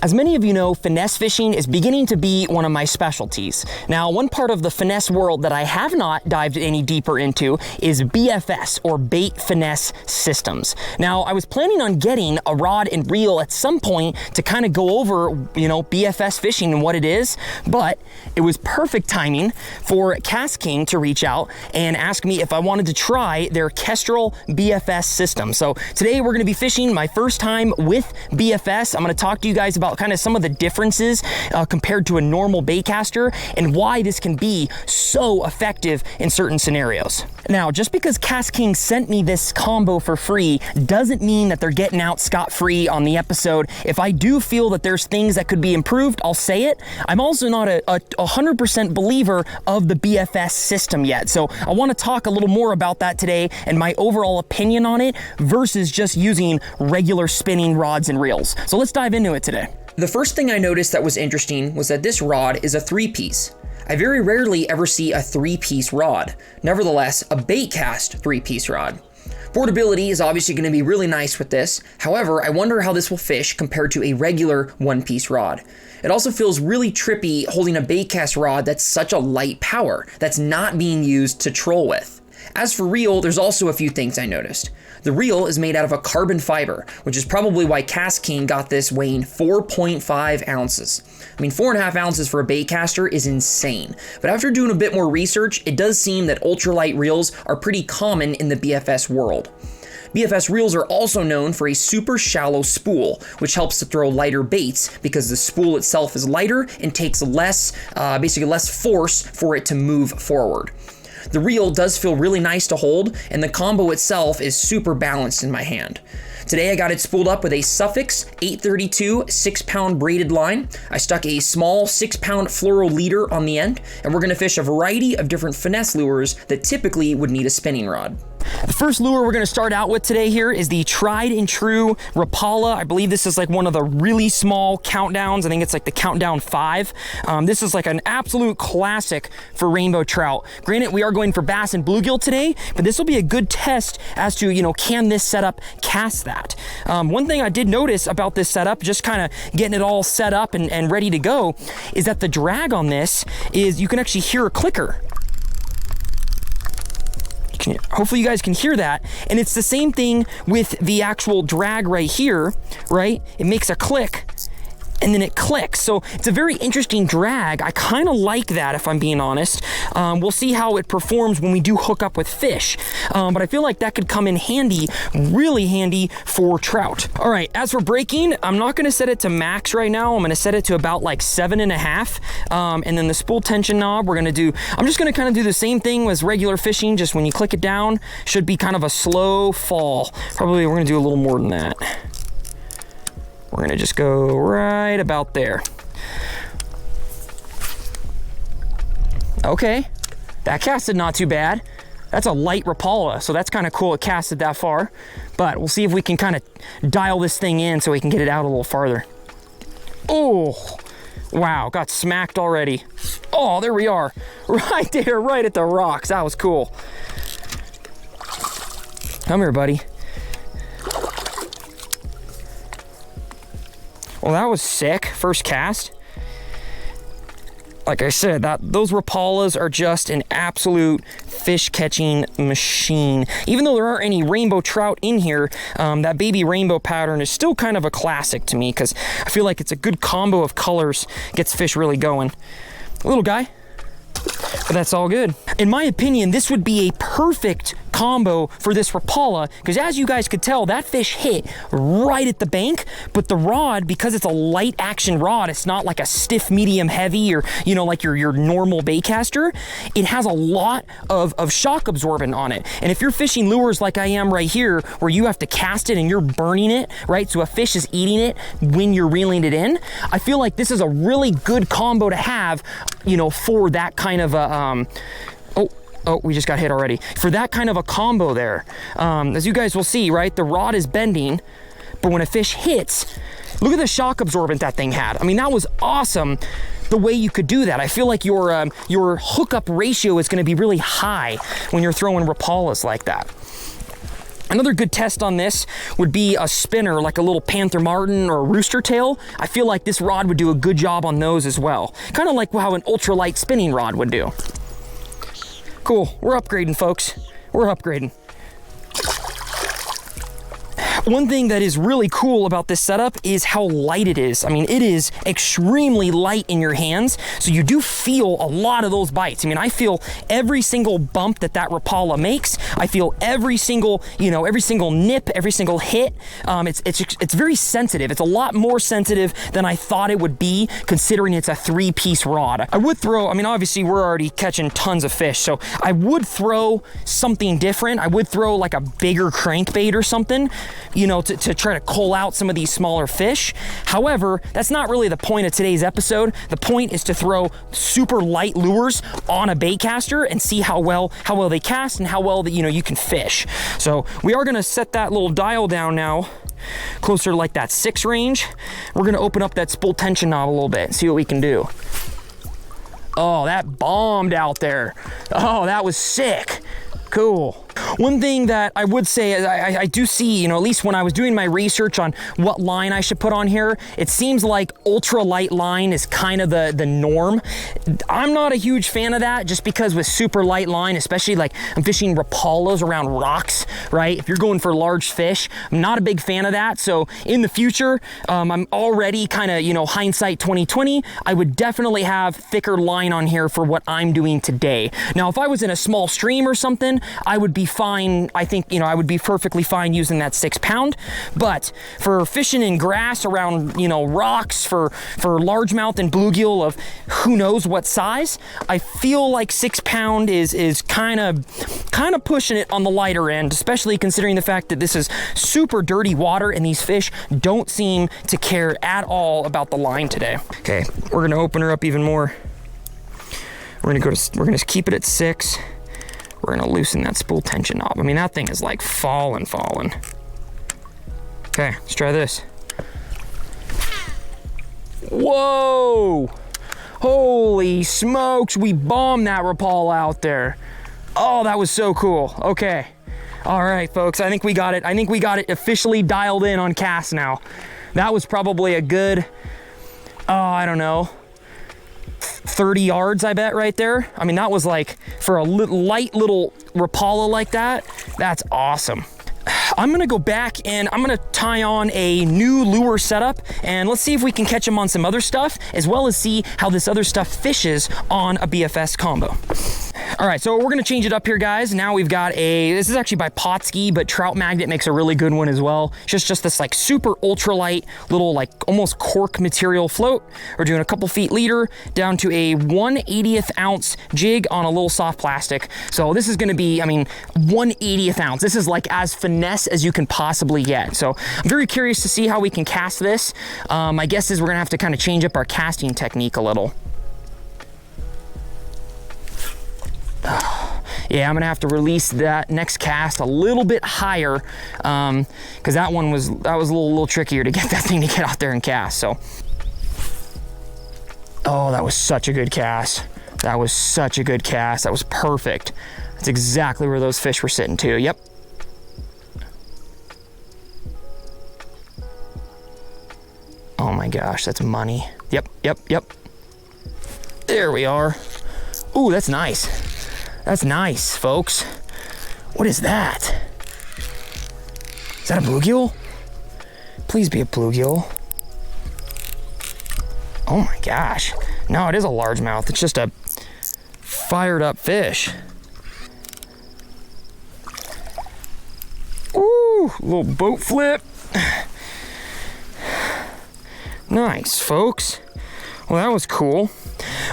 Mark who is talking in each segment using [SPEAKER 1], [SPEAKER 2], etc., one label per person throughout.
[SPEAKER 1] As many of you know, finesse fishing is beginning to be one of my specialties. Now, one part of the finesse world that I have not dived any deeper into is BFS, or Bait Finesse Systems. Now, I was planning on getting a rod and reel at some point to kind of go over, BFS fishing and what it is, but it was perfect timing for Kastking to reach out and ask me if I wanted to try their Kestrel BFS system. So today we're gonna be fishing my first time with BFS. I'm gonna talk to you guys about kind of some of the differences compared to a normal baitcaster and why this can be so effective in certain scenarios. Now, just because Kastking sent me this combo for free doesn't mean that they're getting out scot-free on the episode. If I do feel that there's things that could be improved, I'll say it. I'm also not a 100% believer of the BFS system yet. So I want to talk a little more about that today and my overall opinion on it versus just using regular spinning rods and reels. So let's dive into it today. The first thing I noticed that was interesting was that this rod is a 3-piece. I very rarely ever see a 3-piece rod. Nevertheless, a bait cast 3-piece rod. Portability is obviously going to be really nice with this. However, I wonder how this will fish compared to a regular 1-piece rod. It also feels really trippy holding a bait cast rod that's such a light power that's not being used to troll with. As for reel, there's also a few things I noticed. The reel is made out of a carbon fiber, which is probably why Kastking got this weighing 4.5 ounces. I mean, 4.5 ounces for a baitcaster is insane. But after doing a bit more research, it does seem that ultralight reels are pretty common in the BFS world. BFS reels are also known for a super shallow spool, which helps to throw lighter baits because the spool itself is lighter and takes basically less force for it to move forward. The reel does feel really nice to hold, and the combo itself is super balanced in my hand. Today I got it spooled up with a Suffix 832 6-pound braided line. I stuck a small 6-pound fluoro leader on the end, and we're gonna fish a variety of different finesse lures that typically would need a spinning rod. The first lure we're gonna start out with today here is the tried and true Rapala. I believe this is like one of the really small countdowns. I think it's like the countdown 5. This is like an absolute classic for rainbow trout. Granted, we are going for bass and bluegill today, but this will be a good test as to, can this setup cast that? One thing I did notice about this setup, just kind of getting it all set up and ready to go, is that the drag on this is you can actually hear a clicker. Hopefully you guys can hear that. And it's the same thing with the actual drag right here, right? It makes a click and then it clicks. So it's a very interesting drag. I kind of like that, if I'm being honest. We'll see how it performs when we do hook up with fish. But I feel like that could come in handy, really handy for trout. All right, as for braking, I'm not gonna set it to max right now. I'm gonna set it to about like 7.5. And then the spool tension knob, I'm just gonna kind of do the same thing as regular fishing, just when you click it down, should be kind of a slow fall. Probably we're gonna do a little more than that. We're gonna just go right about there. Okay, that casted not too bad. That's a light Rapala, so that's kind of cool it casted that far. But we'll see if we can kind of dial this thing in so we can get it out a little farther. Oh, wow, got smacked already. Oh, there we are, right there, right at the rocks. That was cool. Come here, buddy. Well, that was sick, first cast. Like I said, those Rapalas are just an absolute fish catching machine. Even though there aren't any rainbow trout in here, that baby rainbow pattern is still kind of a classic to me because I feel like it's a good combo of colors, gets fish really going. Little guy, but that's all good. In my opinion, this would be a perfect combo for this Rapala, because as you guys could tell, that fish hit right at the bank, but the rod, because it's a light action rod, it's not like a stiff medium heavy or like your normal baitcaster, it has a lot of shock absorbent on it. And if you're fishing lures like I am right here, where you have to cast it and you're burning it, right, so a fish is eating it when you're reeling it in, I feel like this is a really good combo to have, for that kind of a oh, we just got hit already. For that kind of a combo there. As you guys will see, right, the rod is bending, but when a fish hits, look at the shock absorbent that thing had. I mean, that was awesome the way you could do that. I feel like your hookup ratio is gonna be really high when you're throwing Rapalas like that. Another good test on this would be a spinner, like a little Panther Martin or a Rooster Tail. I feel like this rod would do a good job on those as well. Kind of like how an ultralight spinning rod would do. Cool, we're upgrading, folks. We're upgrading. One thing that is really cool about this setup is how light it is. I mean, it is extremely light in your hands, so you do feel a lot of those bites. I mean, I feel every single bump that Rapala makes. I feel every single, you know, every single nip, every single hit. It's very sensitive. It's a lot more sensitive than I thought it would be, considering it's a 3-piece rod. I would throw, I mean, obviously we're already catching tons of fish, so I would throw something different. I would throw like a bigger crankbait or something, you know, to try to cull out some of these smaller fish. However, that's not really the point of today's episode. The point is to throw super light lures on a bait caster and see how well they cast and how well that, you know, you can fish. So we are gonna set that little dial down now, closer to like that 6 range. We're gonna open up that spool tension knob a little bit and see what we can do. Oh, that bombed out there. Oh, that was sick. Cool. One thing that I would say is I do see, you know, at least when I was doing my research on what line I should put on here, it seems like ultralight line is kind of the norm. I'm not a huge fan of that, just because with super light line, especially like I'm fishing Rapalas around rocks, right? If you're going for large fish, I'm not a big fan of that. So in the future, I'm already kind of, you know, hindsight 2020, I would definitely have thicker line on here for what I'm doing today. Now, if I was in a small stream or something, I would be fine. I think, you know, I would be perfectly fine using that 6-pound, but for fishing in grass around, you know, rocks, for largemouth and bluegill of who knows what size, I feel like 6-pound is kind of pushing it on the lighter end, especially considering the fact that this is super dirty water and these fish don't seem to care at all about the line today. Okay, we're gonna open her up even more. We're gonna keep it at 6. We're gonna loosen that spool tension knob. I mean, that thing is like falling. Okay, let's try this. Whoa! Holy smokes, we bombed that Rapala out there. Oh, that was so cool. Okay. All right, folks, I think we got it. I think we got it officially dialed in on cast now. That was probably a good, I don't know, 30 yards, I bet, right there. I mean, that was like, for a light little Rapala like that, that's awesome. I'm gonna go back and I'm gonna tie on a new lure setup, and let's see if we can catch them on some other stuff, as well as see how this other stuff fishes on a BFS combo. All right, so we're gonna change it up here, guys. Now we've got this is actually by Kastking, but Trout Magnet makes a really good one as well. Just this like super ultralight little like almost cork material float. We're doing a couple feet leader down to a 1/80th ounce jig on a little soft plastic. So this is gonna be, I mean, 1/80th ounce. This is like as finesse as you can possibly get. So I'm very curious to see how we can cast this. My guess is we're gonna have to kind of change up our casting technique a little. Yeah, I'm gonna have to release that next cast a little bit higher, because that was a little trickier to get that thing to get out there and cast. So, oh, that was such a good cast. That was such a good cast. That was perfect. That's exactly where those fish were sitting too. Yep. Oh my gosh, that's money. Yep. There we are. Ooh, that's nice. That's nice, folks. What is that? Is that a bluegill? Please be a bluegill. Oh my gosh. No, it is a largemouth. It's just a fired up fish. Ooh, little boat flip. Nice, folks. Well, that was cool.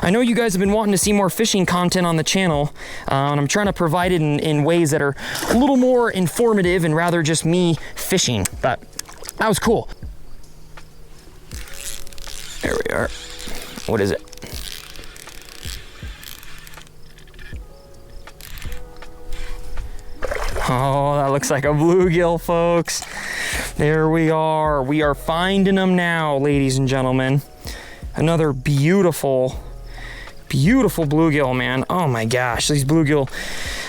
[SPEAKER 1] I know you guys have been wanting to see more fishing content on the channel, and I'm trying to provide it in ways that are a little more informative and rather just me fishing, but that was cool. There we are. What is it? Oh, that looks like a bluegill, folks. There we are. We are finding them now, ladies and gentlemen. Another beautiful bluegill, man. Oh my gosh, these bluegill.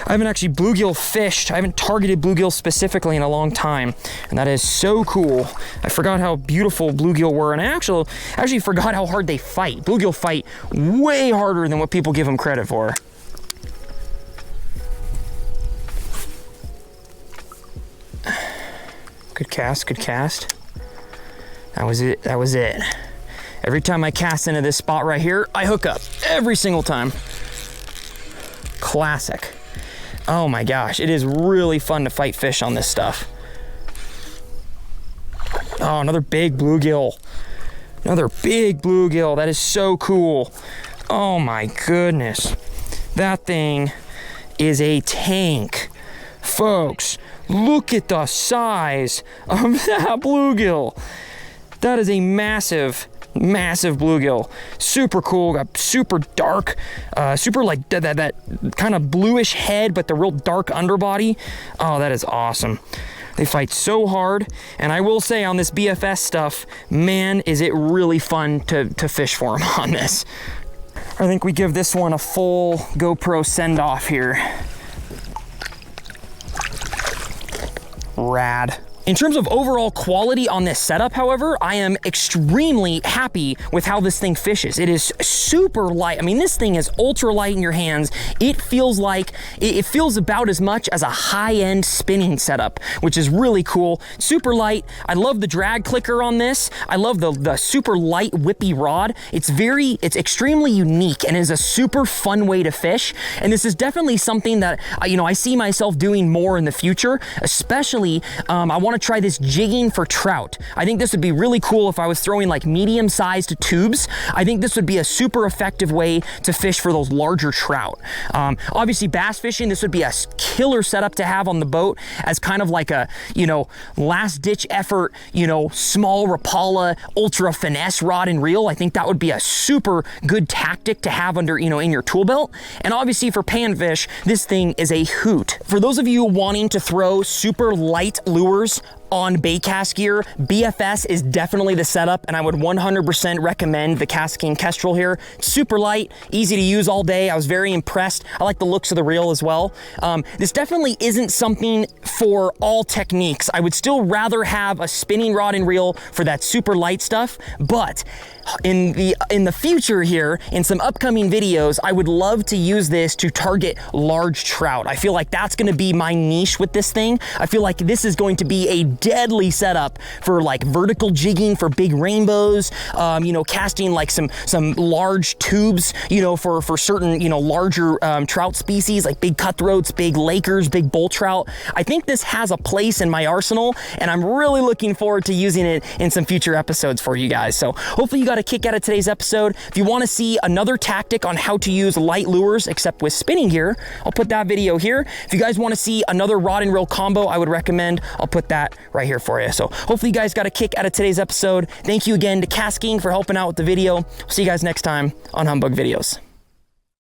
[SPEAKER 1] I haven't actually bluegill fished. I haven't targeted bluegill specifically in a long time, and that is so cool. I forgot how beautiful bluegill were, and I actually forgot how hard they fight. Bluegill fight way harder than what people give them credit for. Good cast, good cast. That was it, that was it. Every time I cast into this spot right here, I hook up, every single time. Classic. Oh my gosh, it is really fun to fight fish on this stuff. Oh, another big bluegill. Another big bluegill, that is so cool. Oh my goodness. That thing is a tank. Folks, look at the size of that bluegill. That is a massive, massive bluegill. Super cool, got super dark, super like that kind of bluish head, but the real dark underbody. Oh, that is awesome. They fight so hard, and I will say on this BFS stuff, man, is it really fun to fish for them on this. I think we give this one a full GoPro send-off here. Rad. In terms of overall quality on this setup, however, I am extremely happy with how this thing fishes. It is super light. I mean, this thing is ultra light in your hands. It feels like, it feels about as much as a high-end spinning setup, which is really cool. Super light. I love the drag clicker on this. I love the super light whippy rod. It's extremely unique and is a super fun way to fish. And this is definitely something that, I see myself doing more in the future, especially, I want to try this jigging for trout. I think this would be really cool if I was throwing like medium-sized tubes. I think this would be a super effective way to fish for those larger trout. Obviously bass fishing, this would be a killer setup to have on the boat as kind of like a, last ditch effort, small Rapala ultra finesse rod and reel. I think that would be a super good tactic to have under, in your tool belt. And obviously for panfish, this thing is a hoot. For those of you wanting to throw super light lures on bait cast gear, BFS is definitely the setup, and I would 100% recommend the Kastking Kestrel here. It's super light, easy to use all day. I was very impressed. I like the looks of the reel as well. This definitely isn't something for all techniques. I would still rather have a spinning rod and reel for that super light stuff, but in the future here, in some upcoming videos, I would love to use this to target large trout. I feel like that's gonna be my niche with this thing. I feel like this is going to be a deadly setup for like vertical jigging for big rainbows, casting like some large tubes, for certain, larger trout species like big cutthroats, big Lakers, big bull trout. I think this has a place in my arsenal, and I'm really looking forward to using it in some future episodes for you guys. So hopefully you got a kick out of today's episode. If you want to see another tactic on how to use light lures except with spinning gear, I'll put that video here. If you guys want to see another rod and reel combo, I would recommend, I'll put that right here for you. So hopefully you guys got a kick out of today's episode. Thank you again to Kastking for helping out with the video. See you guys next time on Humbug Videos.